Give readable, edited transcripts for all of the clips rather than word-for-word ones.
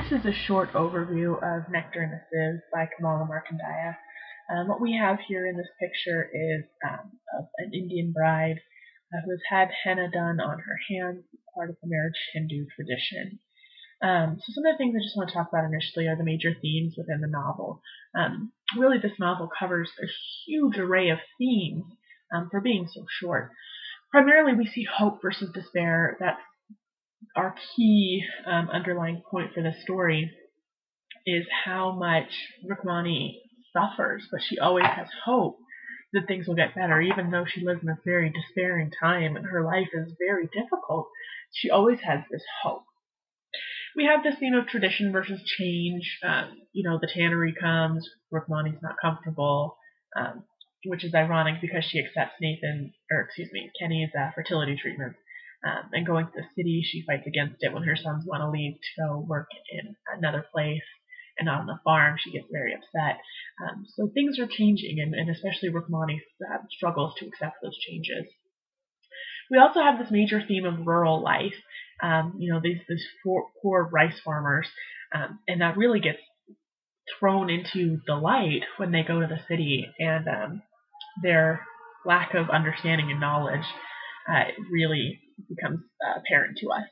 This is a short overview of Nectar and the Sieve by Kamala Markandeya. What we have here in this picture is of an Indian bride who has had henna done on her hands, part of the marriage Hindu tradition. So some of the things I just want to talk about initially are the major themes within the novel. Really, this novel covers a huge array of themes for being so short. Primarily, we see hope versus despair. That's our key underlying point for this story, is how much Rukmani suffers, but she always has hope that things will get better, even though she lives in a very despairing time and her life is very difficult. She always has this hope. We have this theme of tradition versus change. The tannery comes, Rukmani's not comfortable, which is ironic because she accepts Kenny's fertility treatment. And going to the city, she fights against it when her sons want to leave to go work in another place and not on the farm. She gets very upset. So things are changing, and especially Rukmani struggles to accept those changes. We also have this major theme of rural life. These poor rice farmers, and that really gets thrown into the light when they go to the city, and their lack of understanding and knowledge really becomes apparent to us.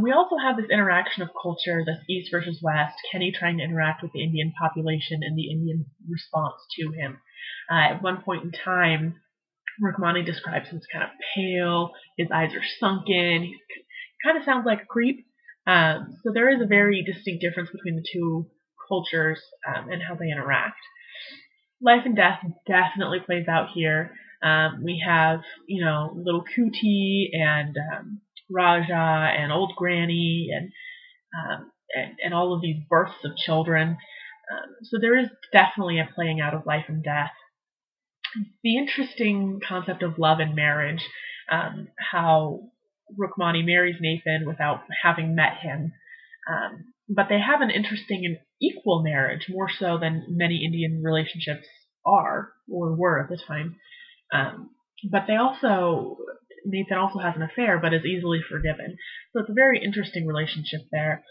We also have this interaction of culture, this East versus West, Kenny trying to interact with the Indian population and the Indian response to him. At one point in time, Rukmani describes him as kind of pale, his eyes are sunken, he kind of sounds like a creep. So there is a very distinct difference between the two cultures and how they interact. Life and death definitely plays out here. We have, little Kuti and Raja and old Granny and all of these births of children. So there is definitely a playing out of life and death. The interesting concept of love and marriage, how Rukmani marries Nathan without having met him. But they have an interesting and equal marriage, more so than many Indian relationships are or were at the time. But Nathan also has an affair, but is easily forgiven. So it's a very interesting relationship there.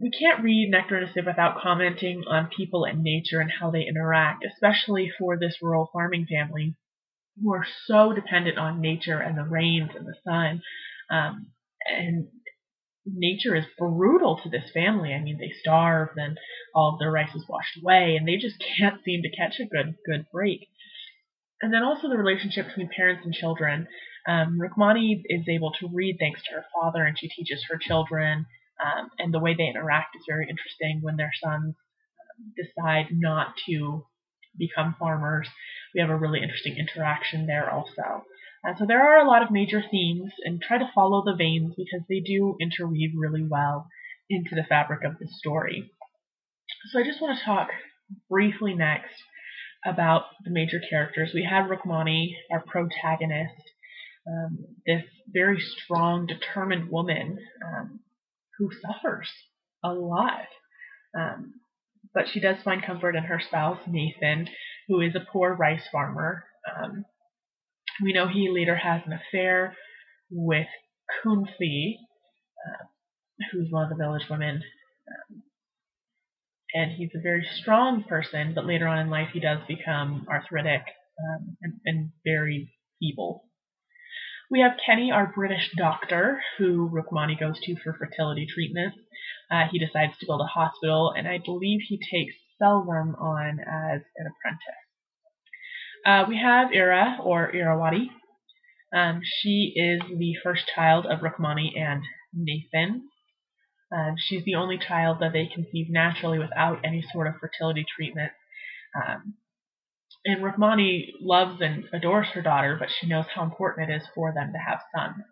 We can't read Nectar and the Sieve without commenting on people and nature and how they interact, especially for this rural farming family who are so dependent on nature and the rains and the sun. And nature is brutal to this family. I mean, they starve, and all of their rice is washed away, and they just can't seem to catch a good break. And then also the relationship between parents and children. Rukmani is able to read thanks to her father, and she teaches her children, and the way they interact is very interesting when their sons decide not to become farmers. We have a really interesting interaction there also. So there are a lot of major themes, and try to follow the veins because they do interweave really well into the fabric of the story. So I just want to talk briefly next about the major characters. We have Rukmani, our protagonist, this very strong, determined woman who suffers a lot. But she does find comfort in her spouse, Nathan, who is a poor rice farmer. We know he later has an affair with Kunthi, who's one of the village women. And he's a very strong person, but later on in life he does become arthritic and very feeble. We have Kenny, our British doctor, who Rukmani goes to for fertility treatment. He decides to build a hospital, and I believe he takes Selvam on as an apprentice. We have Ira, or Irawati. She is the first child of Rukmani and Nathan. She's the only child that they conceive naturally without any sort of fertility treatment. And Rukmani loves and adores her daughter, but she knows how important it is for them to have sons.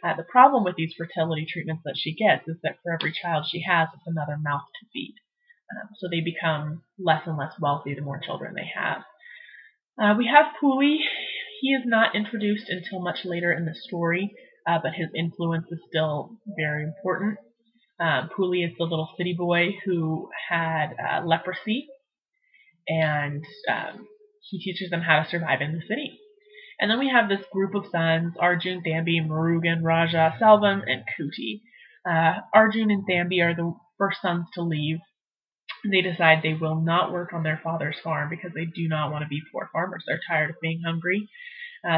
The problem with these fertility treatments that she gets is that for every child she has, it's another mouth to feed. So they become less and less wealthy the more children they have. We have Puli. He is not introduced until much later in the story, but his influence is still very important. Puli is the little city boy who had leprosy, and he teaches them how to survive in the city. And then we have this group of sons, Arjun, Thambi, Murugan, Raja, Selvam, and Kuti. Arjun and Thambi are the first sons to leave. They decide they will not work on their father's farm because they do not want to be poor farmers. They're tired of being hungry.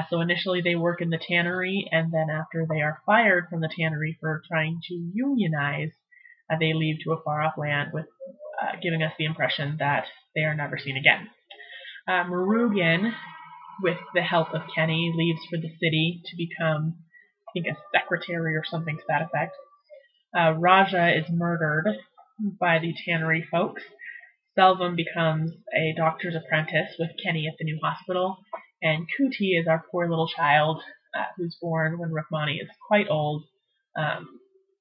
So initially they work in the tannery, and then after they are fired from the tannery for trying to unionize, they leave to a far-off land, with giving us the impression that they are never seen again. Murugan, with the help of Kenny, leaves for the city to become, I think, a secretary or something to that effect. Raja is murdered by the tannery folks. Selvam becomes a doctor's apprentice with Kenny at the new hospital, and Kuti is our poor little child who's born when Rukmani is quite old, and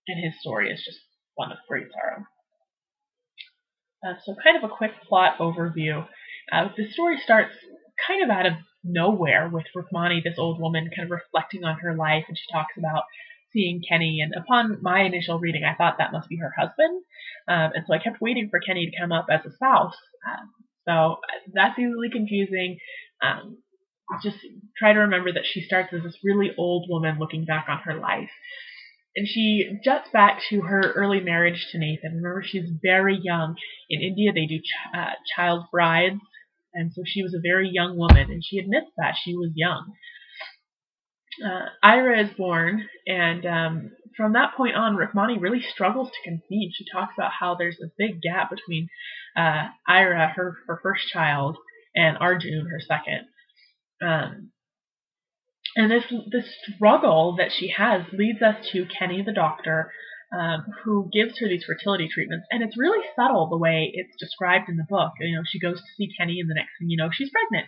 his story is just one of great sorrow. So kind of a quick plot overview. The story starts kind of out of nowhere with Rukmani, this old woman, kind of reflecting on her life, and she talks about seeing Kenny, and upon my initial reading I thought that must be her husband, and so I kept waiting for Kenny to come up as a spouse. So that's easily confusing. Just try to remember that she starts as this really old woman looking back on her life. And she juts back to her early marriage to Nathan. Remember, she's very young. In India, they do child brides, and so she was a very young woman, and she admits that she was young. Ira is born, and from that point on, Rukmani really struggles to conceive. She talks about how there's a big gap between Ira, her first child, and Arjun, her second. And this struggle that she has leads us to Kenny the doctor, who gives her these fertility treatments. And it's really subtle the way it's described in the book. You know, she goes to see Kenny, and the next thing you know, she's pregnant.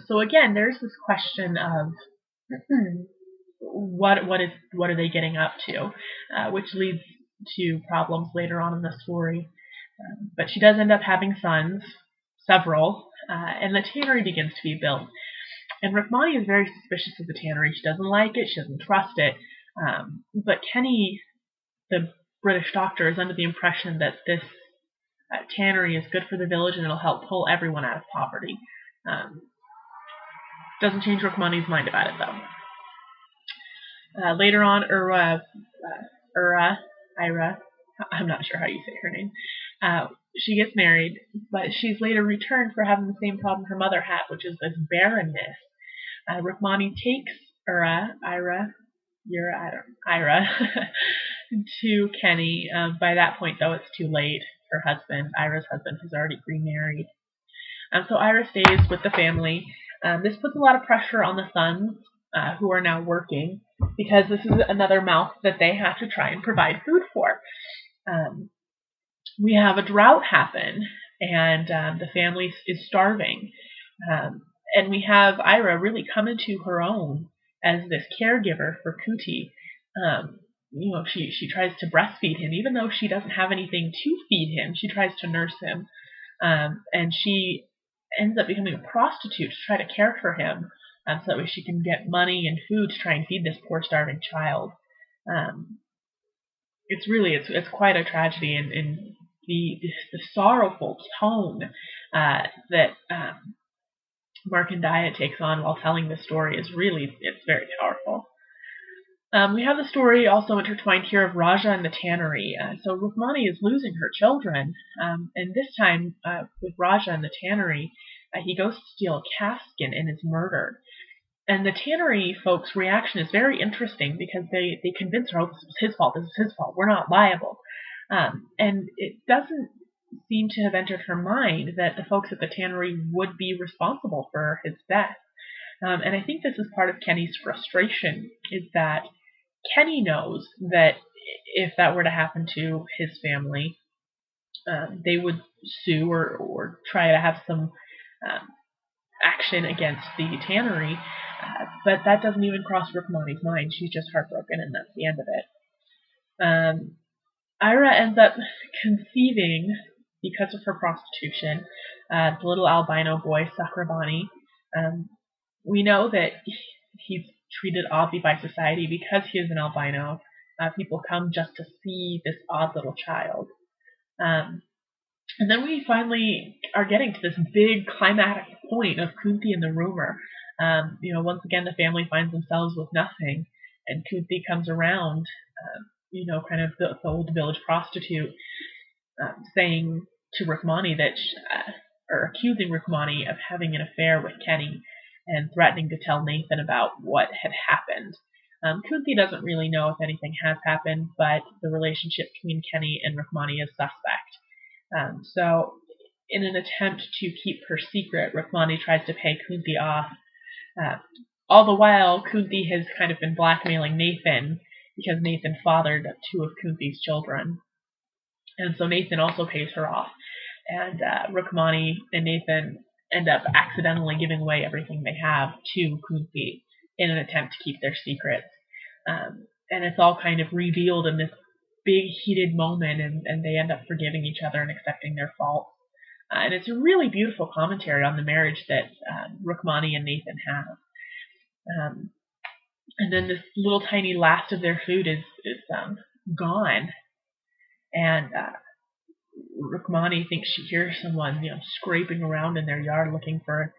So again, there's this question of what are they getting up to, which leads to problems later on in the story. But she does end up having sons, several, and the tannery begins to be built. And Rukmani is very suspicious of the tannery. She doesn't like it. She doesn't trust it. But Kenny, the British doctor, is under the impression that this tannery is good for the village and it'll help pull everyone out of poverty. Doesn't change Rukmani's mind about it, though. Later on, Ira, I'm not sure how you say her name, she gets married, but she's later returned for having the same problem her mother had, which is this barrenness. Rukmani takes Ira to Kenny. By that point, though, it's too late. Her husband, Ira's husband, has already remarried. So Ira stays with the family. This puts a lot of pressure on the sons, who are now working, because this is another mouth that they have to try and provide food for. We have a drought happen, and the family is starving. And we have Ira really come into her own as this caregiver for Kuti. She tries to breastfeed him, even though she doesn't have anything to feed him. She tries to nurse him, and she ends up becoming a prostitute to try to care for him, so that way she can get money and food to try and feed this poor starving child. It's quite a tragedy, and the sorrowful tone that Markandeya takes on while telling the story it's very powerful. We have the story also intertwined here of Raja and the tannery. So Rukmani is losing her children, and this time with Raja and the tannery, he goes to steal a calf skin and is murdered. And the tannery folks' reaction is very interesting, because they convince her, oh, this was his fault, we're not liable. And it doesn't seem to have entered her mind that the folks at the tannery would be responsible for his death. And I think this is part of Kenny's frustration, is that Kenny knows that if that were to happen to his family, they would sue or try to have some action against the tannery, but that doesn't even cross Rukmani's mind. She's just heartbroken, and that's the end of it. Ira ends up conceiving, because of her prostitution, the little albino boy, Sakrabani. We know that he's treated oddly by society because he is an albino. People come just to see this odd little child. And then we finally are getting to this big climatic point of Kunti and the rumor. Once again, the family finds themselves with nothing, and Kunti comes around, kind of the old village prostitute, saying to Rukmani that, or accusing Rukmani of having an affair with Kenny and threatening to tell Nathan about what had happened. Kunti doesn't really know if anything has happened, but the relationship between Kenny and Rukmani is suspect. So in an attempt to keep her secret, Rukmani tries to pay Kunti off. All the while, Kunti has kind of been blackmailing Nathan because Nathan fathered 2 of Kunti's children. And so Nathan also pays her off. And Rukmani and Nathan end up accidentally giving away everything they have to Kunti in an attempt to keep their secrets. And it's all kind of revealed in this big heated moment, and they end up forgiving each other and accepting their faults. And it's a really beautiful commentary on the marriage that Rukmani and Nathan have. And then this little tiny last of their food is gone, and Rukmani thinks she hears someone, scraping around in their yard looking for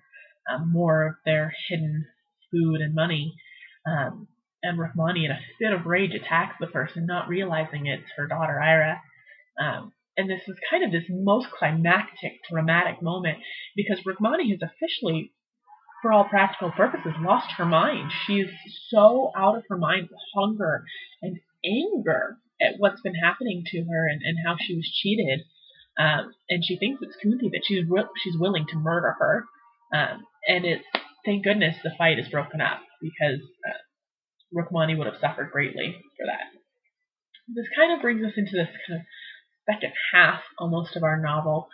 more of their hidden food and money. And Rukmani, in a fit of rage, attacks the person, not realizing it's her daughter Ira. And this is kind of this most climactic, dramatic moment, because Rukmani has officially, for all practical purposes, lost her mind. She's so out of her mind with hunger and anger at what's been happening to her and how she was cheated. And she thinks it's Kunti that she's willing to murder her. And it's, thank goodness, the fight is broken up, because Rukmani would have suffered greatly for that. This kind of brings us into this kind of second half almost of our novel,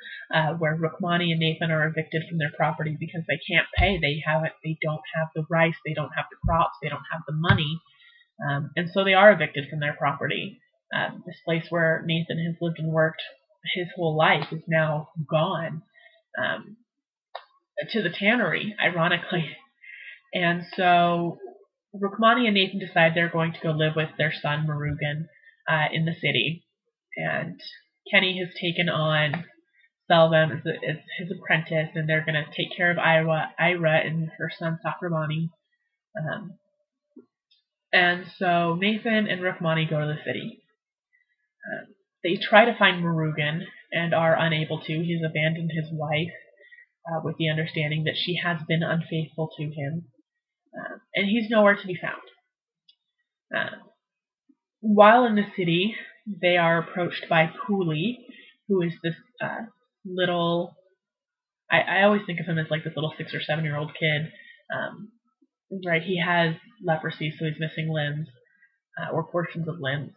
where Rukmani and Nathan are evicted from their property because they can't pay. They don't have the rice, they don't have the crops, they don't have the money, and so they are evicted from their property. This place where Nathan has lived and worked his whole life is now gone, to the tannery, ironically. And so Rukmani and Nathan decide they're going to go live with their son Murugan in the city. And Kenny has taken on Selvam as his apprentice, and they're going to take care of Ira and her son Sakramani. And so Nathan and Rukmani go to the city. They try to find Murugan and are unable to. He's abandoned his wife with the understanding that she has been unfaithful to him. And he's nowhere to be found. While in the city, they are approached by Pooley, who is this little, I always think of him as like this little 6 or 7 year old kid. Right, he has leprosy, so he's missing limbs, or portions of limbs,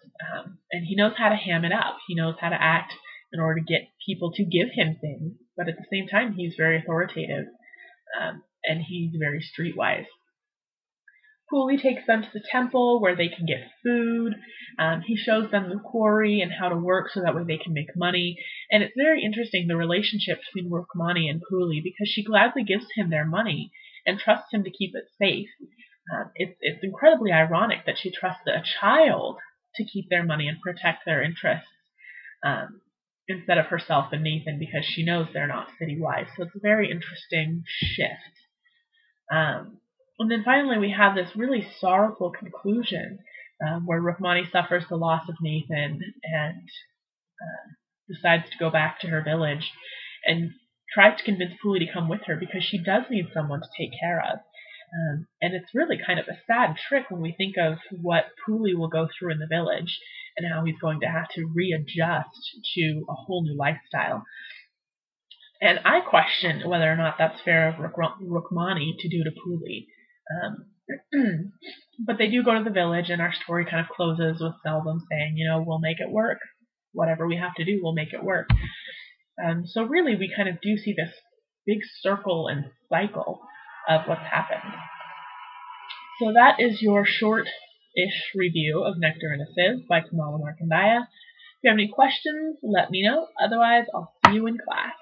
and he knows how to ham it up. He knows how to act in order to get people to give him things, but at the same time, he's very authoritative, and he's very streetwise. Pooley takes them to the temple where they can get food. He shows them the quarry and how to work so that way they can make money. And it's very interesting, the relationship between Rukmani and Pooley, because she gladly gives him their money and trusts him to keep it safe. It's incredibly ironic that she trusts a child to keep their money and protect their interests, instead of herself and Nathan, because she knows they're not city-wise. So it's a very interesting shift. And then finally we have this really sorrowful conclusion, where Rukmani suffers the loss of Nathan and decides to go back to her village and tries to convince Pooley to come with her because she does need someone to take care of. And it's really kind of a sad trick when we think of what Pooley will go through in the village and how he's going to have to readjust to a whole new lifestyle. And I question whether or not that's fair of Rukmani to do to Pooley. But they do go to the village, and our story kind of closes with Selvam saying, we'll make it work. Whatever we have to do, we'll make it work. So really, we kind of do see this big circle and cycle of what's happened. So that is your short-ish review of Nectar and a Sieve by Kamala Markandeya. If you have any questions, let me know. Otherwise, I'll see you in class.